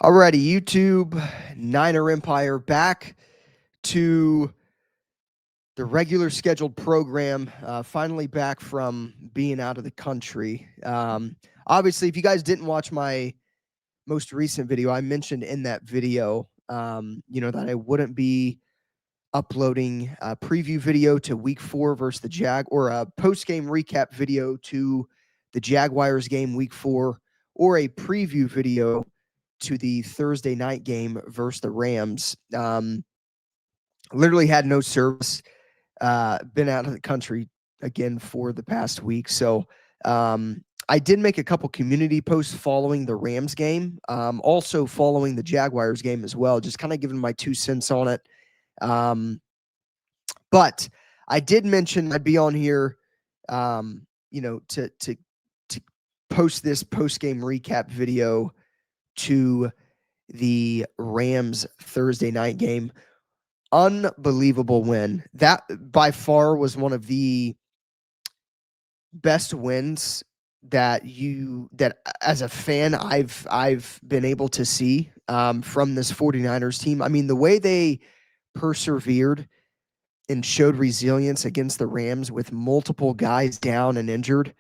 Alrighty, YouTube, Niner Empire, back to the regular scheduled program. Finally back from being out of the country. Obviously, if you guys didn't watch my most recent video, I mentioned in that video, that I wouldn't be uploading a preview video to Week 4 versus the or a post game recap video to the Jaguars game Week 4, or a preview video to the Thursday night game versus the Rams. Literally had no service. Been out of the country again for the past week. So I did make a couple community posts following the Rams game, also following the Jaguars game as well, just kind of giving my 2 cents on it. But I did mention I'd be on here, to post this post game recap video to the Rams Thursday night game. Unbelievable win. That by far was one of the best wins that as a fan I've been able to see from this 49ers team. I mean, the way they persevered and showed resilience against the Rams with multiple guys down and injured,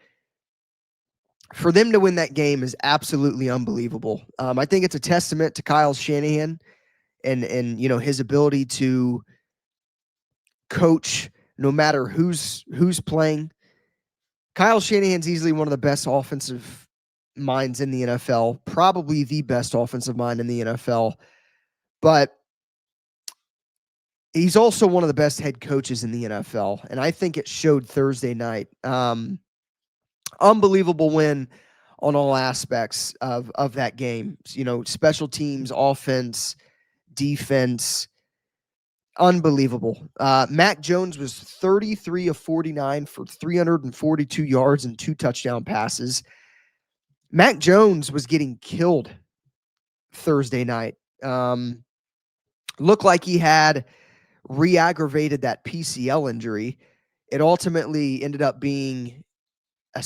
for them to win that game is absolutely unbelievable. I think it's a testament to Kyle Shanahan and his ability to coach no matter who's playing. Kyle Shanahan's easily one of the best offensive minds in the NFL, probably the best offensive mind in the NFL, but he's also one of the best head coaches in the NFL, and I think it showed Thursday night. Unbelievable win on all aspects of that game. Special teams, offense, defense, unbelievable. Mac Jones was 33 of 49 for 342 yards and 2 touchdown passes. Mac Jones was getting killed Thursday night. Looked like he had re-aggravated that PCL injury. It ultimately ended up being a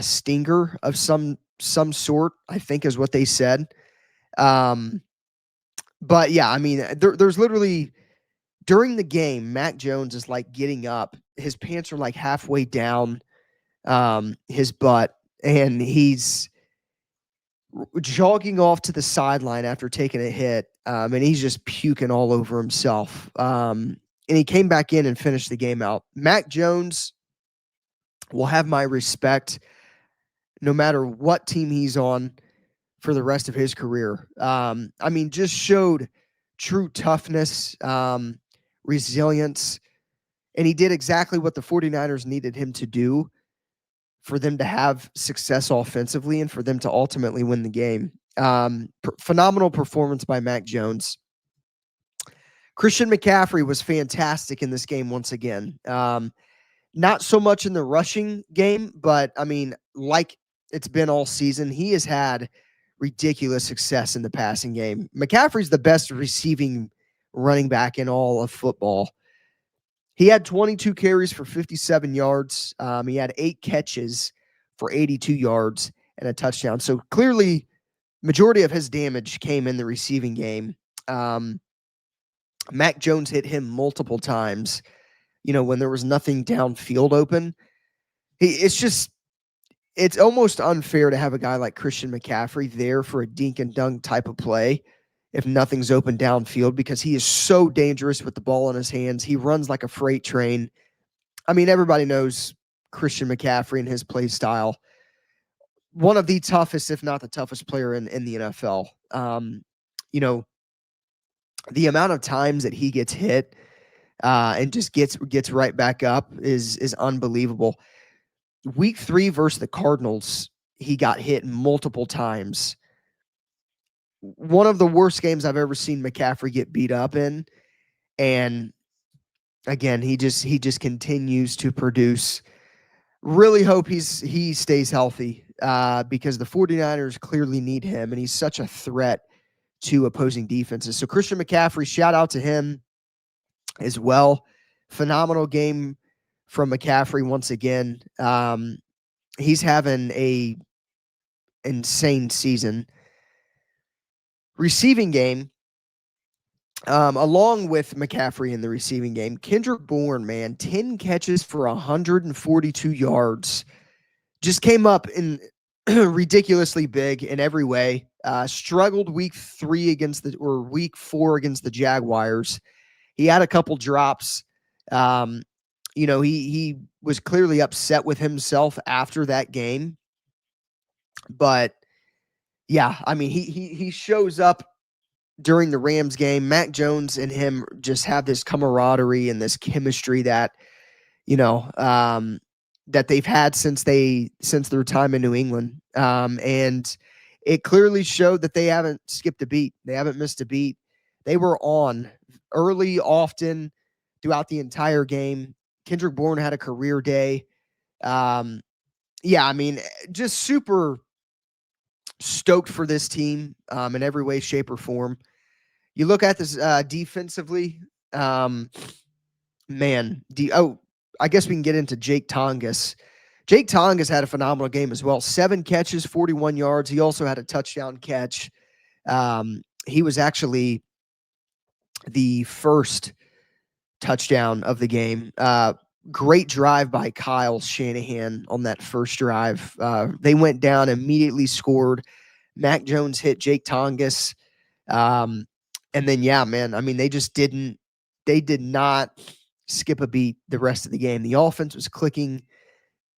stinger of some sort, I think is what they said. But yeah, I mean, there's literally during the game, Mac Jones is like getting up. His pants are like halfway down his butt, and he's jogging off to the sideline after taking a hit, and he's just puking all over himself. And he came back in and finished the game out. Mac Jones will have my respect no matter what team he's on for the rest of his career. I mean, just showed true toughness, resilience, and he did exactly what the 49ers needed him to do for them to have success offensively and for them to ultimately win the game. Phenomenal performance by Mac Jones. Christian McCaffrey was fantastic in this game once again. Not so much in the rushing game, but I mean, like it's been all season, he has had ridiculous success in the passing game. McCaffrey's the best receiving running back in all of football. He had 22 carries for 57 yards. He had 8 catches for 82 yards and a touchdown. So clearly, majority of his damage came in the receiving game. Mac Jones hit him multiple times, when there was nothing downfield open. It's almost unfair to have a guy like Christian McCaffrey there for a dink and dunk type of play if nothing's open downfield, because he is so dangerous with the ball in his hands. He runs like a freight train. I mean, everybody knows Christian McCaffrey and his play style. One of the toughest, if not the toughest player in the NFL. The amount of times that he gets hit and just gets right back up is unbelievable. Week 3 versus the Cardinals, he got hit multiple times. One of the worst games I've ever seen McCaffrey get beat up in. And again, he just continues to produce. Really hope he stays healthy because the 49ers clearly need him, and he's such a threat to opposing defenses. So Christian McCaffrey, shout out to him as well. Phenomenal game from McCaffrey once again. He's having a insane season. Receiving game, along with McCaffrey in the receiving game, Kendrick Bourne, man, 10 catches for 142 yards. Just came up in ridiculously big in every way. Struggled week 4 against the Jaguars. He had a couple drops. Um, he was clearly upset with himself after that game. But yeah, I mean, he shows up during the Rams game. Mac Jones and him just have this camaraderie and this chemistry that you know that they've had since their time in New England, and it clearly showed that they haven't skipped a beat. They haven't missed a beat. They were on early, often throughout the entire game. Kendrick Bourne had a career day. Yeah, I mean, just super stoked for this team in every way, shape, or form. You look at this defensively, um, man. I guess we can get into Jake Tongas. Jake Tongas had a phenomenal game as well. 7 catches, 41 yards. He also had a touchdown catch. He was actually the first touchdown of the game. Great drive by Kyle Shanahan on that first drive. They went down, immediately scored. Mac Jones hit Jake Tongas. And then, yeah, man, I mean, they did not skip a beat the rest of the game. The offense was clicking.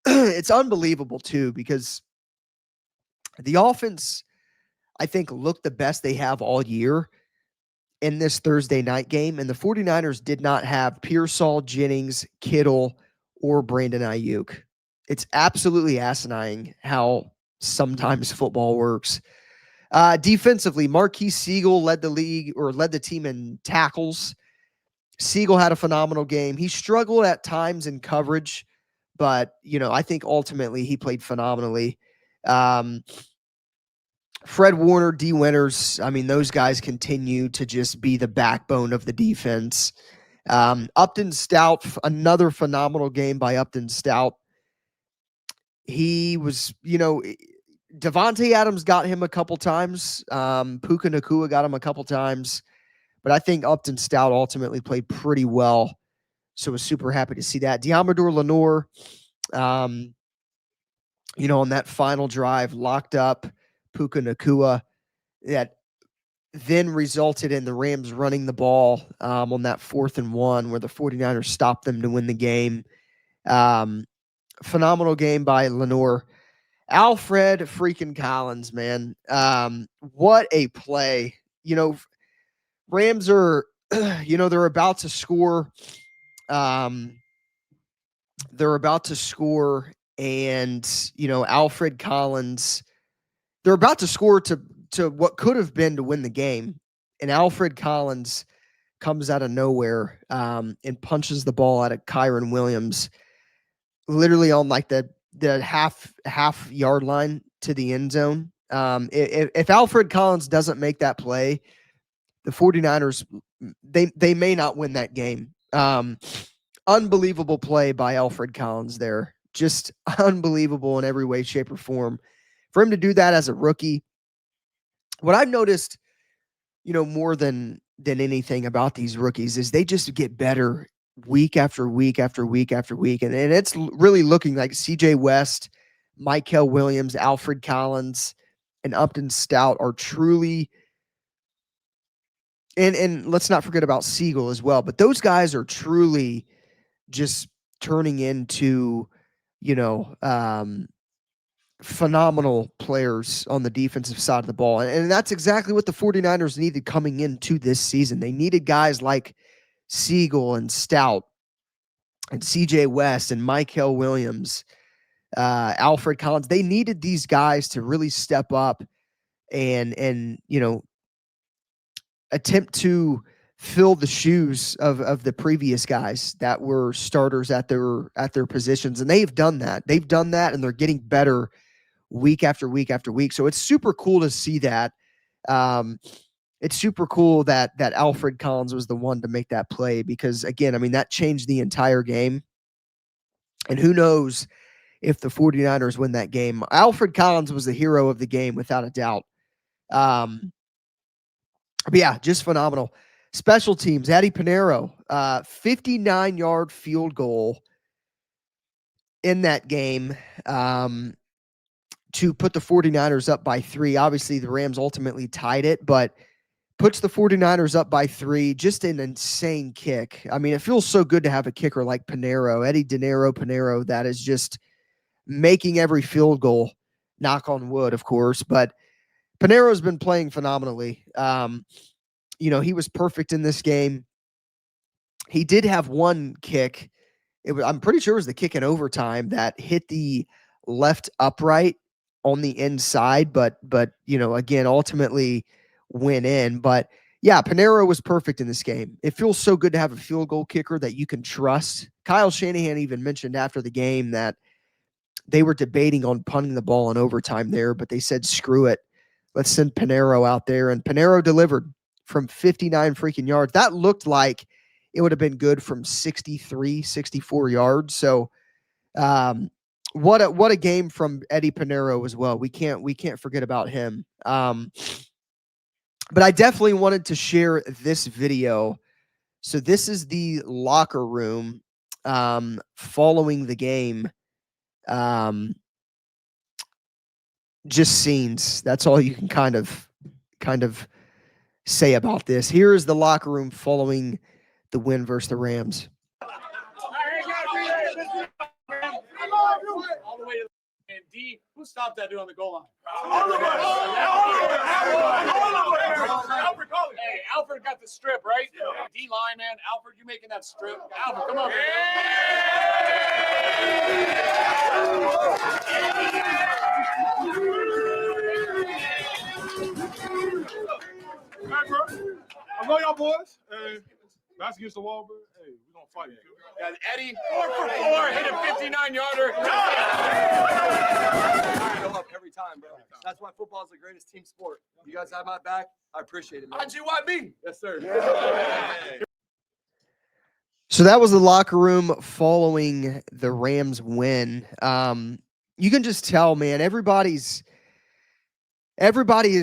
It's unbelievable, too, because the offense, I think, looked the best they have all year in this Thursday night game. And the 49ers did not have Pearsall, Jennings, Kittle, or Brandon Ayuk. It's absolutely asinine how sometimes football works. Defensively, Marquise Siegel led the team in tackles. Siegel had a phenomenal game. He struggled at times in coverage, but I think ultimately he played phenomenally. Um, Fred Warner, D. Winters, I mean, those guys continue to just be the backbone of the defense. Upton Stout, another phenomenal game by Upton Stout. He was, Devontae Adams got him a couple times. Puka Nacua got him a couple times. But I think Upton Stout ultimately played pretty well. So I was super happy to see that. Diamador Lenore, on that final drive, locked up Puka Nacua. That then resulted in the Rams running the ball on that 4th and 1 where the 49ers stopped them to win the game. Phenomenal game by Lenore. Alfred freaking Collins, man. What a play. Rams are, they're about to score. They're about to score, and, Alfred Collins, they're about to score to what could have been to win the game. And Alfred Collins comes out of nowhere and punches the ball out of Kyron Williams, literally on like the half yard line to the end zone. If Alfred Collins doesn't make that play, the 49ers, they may not win that game. Unbelievable play by Alfred Collins there. Just unbelievable in every way, shape, or form. For him to do that as a rookie, what I've noticed, more than anything about these rookies is they just get better week after week after week after week. And it's really looking like CJ West, Michael Williams, Alfred Collins, and Upton Stout are truly, and let's not forget about Siegel as well, but those guys are truly just turning into, phenomenal players on the defensive side of the ball. And that's exactly what the 49ers needed coming into this season. They needed guys like Siegel and Stout and CJ West and Michael Williams, Alfred Collins. They needed these guys to really step up and attempt to fill the shoes of the previous guys that were starters at their positions. And they've done that. And they're getting better week after week after week. So it's super cool to see that. It's super cool that Alfred Collins was the one to make that play because, again, I mean, that changed the entire game. And who knows if the 49ers win that game. Alfred Collins was the hero of the game without a doubt. But yeah, just phenomenal. Special teams, Eddie Pinheiro, 59-yard field goal in that game to put the 49ers up by 3. Obviously, the Rams ultimately tied it, but puts the 49ers up by 3. Just an insane kick. I mean, it feels so good to have a kicker like Pinheiro, Eddie Pinheiro, that is just making every field goal, knock on wood, of course. But Pinheiro's been playing phenomenally. He was perfect in this game. He did have one kick. I'm pretty sure it was the kick in overtime that hit the left upright on the inside, but again, ultimately went in. But yeah, Pinheiro was perfect in this game. It feels so good to have a field goal kicker that you can trust. Kyle Shanahan even mentioned after the game that they were debating on punting the ball in overtime there, but they said, screw it. Let's send Pinheiro out there. And Pinheiro delivered from 59 freaking yards. That looked like it would have been good from 63, 64 yards. So what a game from Eddie Pinheiro as well. We can't forget about him. But I definitely wanted to share this video. So this is the locker room following the game. Just scenes. That's all you can kind of say about this. Here is the locker room following the win versus the Rams. All the way to the and D. Who stopped that dude on the goal line? Alfred, hey, Alfred got the strip, right? D line, man. Alfred, you making that strip? Alfred, come on. Hey, bro. I love y'all boys. Hey, that's against the wall, bro. Hey, we're going to fight. Yeah, Eddie, 4 for 4, hit a 59-yarder. Go up every time, bro. That's why football is the greatest team sport. You guys have my back. I appreciate it, man. How'd you want me? Yes, sir. So that was the locker room following the Rams win. You can just tell, man, everybody is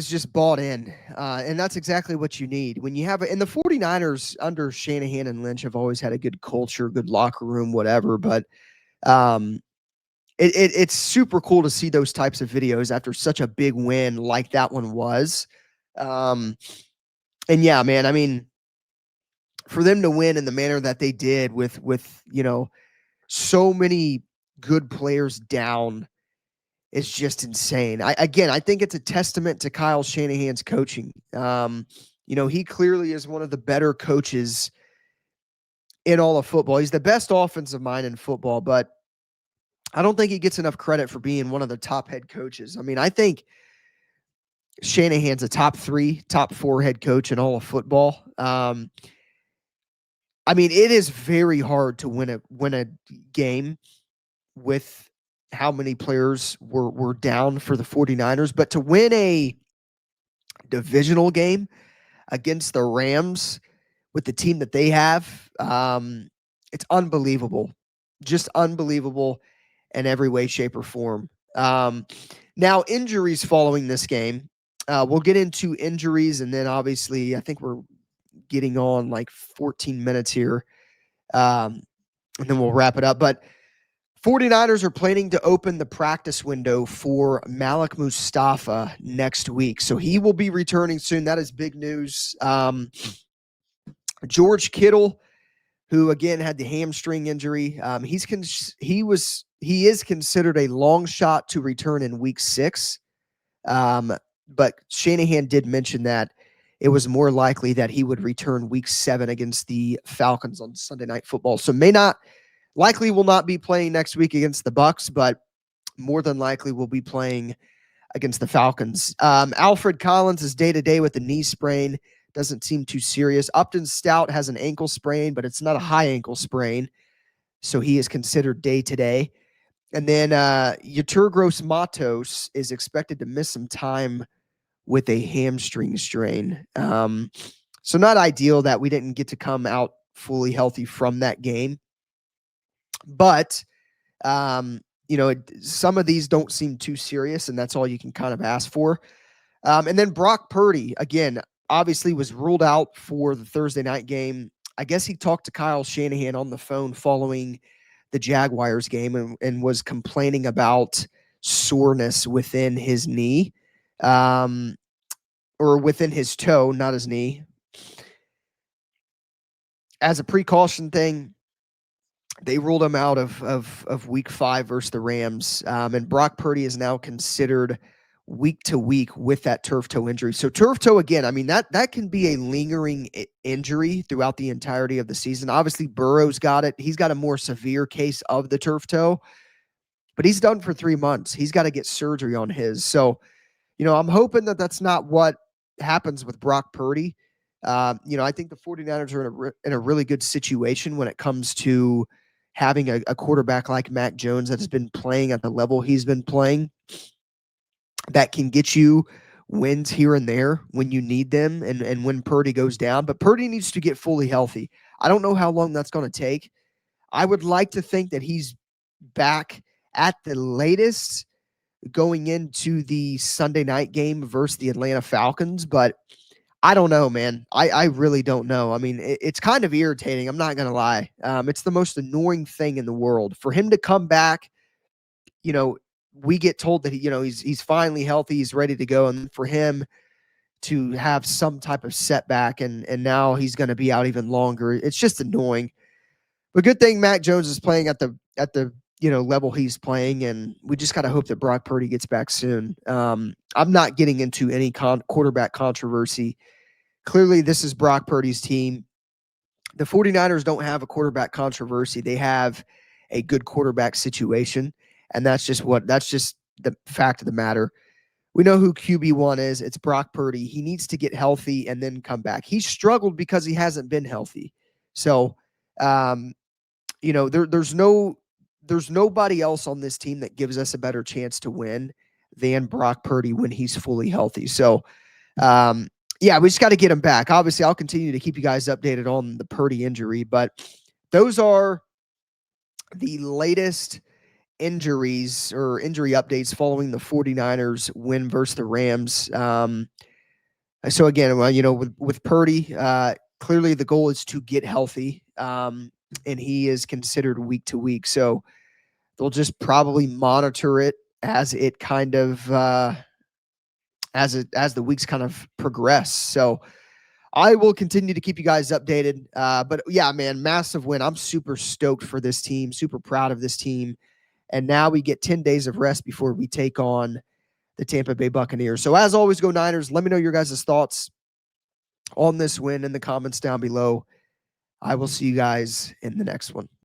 just bought in. And that's exactly what you need. When you have and the 49ers under Shanahan and Lynch have always had a good culture, good locker room, whatever. But it's super cool to see those types of videos after such a big win like that one was. And yeah, man, I mean, for them to win in the manner that they did with so many good players down is just insane. I think it's a testament to Kyle Shanahan's coaching. He clearly is one of the better coaches in all of football. He's the best offensive mind in football, but I don't think he gets enough credit for being one of the top head coaches. I mean, I think Shanahan's a top 3, top 4 head coach in all of football. I mean, it is very hard to win a game with how many players were down for the 49ers, but to win a divisional game against the Rams with the team that they have, it's unbelievable. Just unbelievable in every way, shape, or form. Now, injuries following this game. We'll get into injuries, and then obviously I think we're getting on like 14 minutes here, and then we'll wrap it up. But 49ers are planning to open the practice window for Malik Mustafa next week. So he will be returning soon. That is big news. George Kittle, who again had the hamstring injury, he is considered a long shot to return in week 6. But Shanahan did mention that it was more likely that he would return week 7 against the Falcons on Sunday Night Football. So likely will not be playing next week against the Bucs, but more than likely will be playing against the Falcons. Alfred Collins is day-to-day with a knee sprain. Doesn't seem too serious. Upton Stout has an ankle sprain, but it's not a high ankle sprain, so he is considered day-to-day. And then Yeturgros Matos is expected to miss some time with a hamstring strain. So not ideal that we didn't get to come out fully healthy from that game. But, some of these don't seem too serious, and that's all you can kind of ask for. And then Brock Purdy, again, obviously was ruled out for the Thursday night game. I guess he talked to Kyle Shanahan on the phone following the Jaguars game and was complaining about soreness within his knee, or within his toe, not his knee. As a precaution thing, they ruled him out of week 5 versus the Rams. And Brock Purdy is now considered week to week with that turf toe injury. So turf toe, again, I mean, that can be a lingering injury throughout the entirety of the season. Obviously, Burrow's got it. He's got a more severe case of the turf toe, but he's done for 3 months. He's got to get surgery on his. So, I'm hoping that that's not what happens with Brock Purdy. I think the 49ers are in a really good situation when it comes to having a quarterback like Mac Jones that has been playing at the level he's been playing, that can get you wins here and there when you need them and when Purdy goes down. But Purdy needs to get fully healthy. I don't know how long that's going to take. I would like to think that he's back at the latest going into the Sunday night game versus the Atlanta Falcons, but I don't know, man. I really don't know. I mean, it's kind of irritating. I'm not going to lie. It's the most annoying thing in the world for him to come back. We get told that he's finally healthy, he's ready to go, and for him to have some type of setback and now he's going to be out even longer. It's just annoying. But good thing Mac Jones is playing at the level he's playing, and we just got to hope that Brock Purdy gets back soon. I'm not getting into any quarterback controversy. Clearly, this is Brock Purdy's team. The 49ers don't have a quarterback controversy. They have a good quarterback situation, and that's just the fact of the matter. We know who QB1 is. It's Brock Purdy. He needs to get healthy and then come back. He struggled because he hasn't been healthy. So, there's nobody else on this team that gives us a better chance to win than Brock Purdy when he's fully healthy. So, we just got to get him back. Obviously, I'll continue to keep you guys updated on the Purdy injury, but those are the latest injuries or injury updates following the 49ers win versus the Rams. So again, with Purdy, clearly the goal is to get healthy, and he is considered week to week. So they'll just probably monitor it as it kind of as the weeks kind of progress. So I will continue to keep you guys updated. But yeah, man, massive win. I'm super stoked for this team, super proud of this team. And now we get 10 days of rest before we take on the Tampa Bay Buccaneers. So as always, go Niners. Let me know your guys' thoughts on this win in the comments down below. I will see you guys in the next one.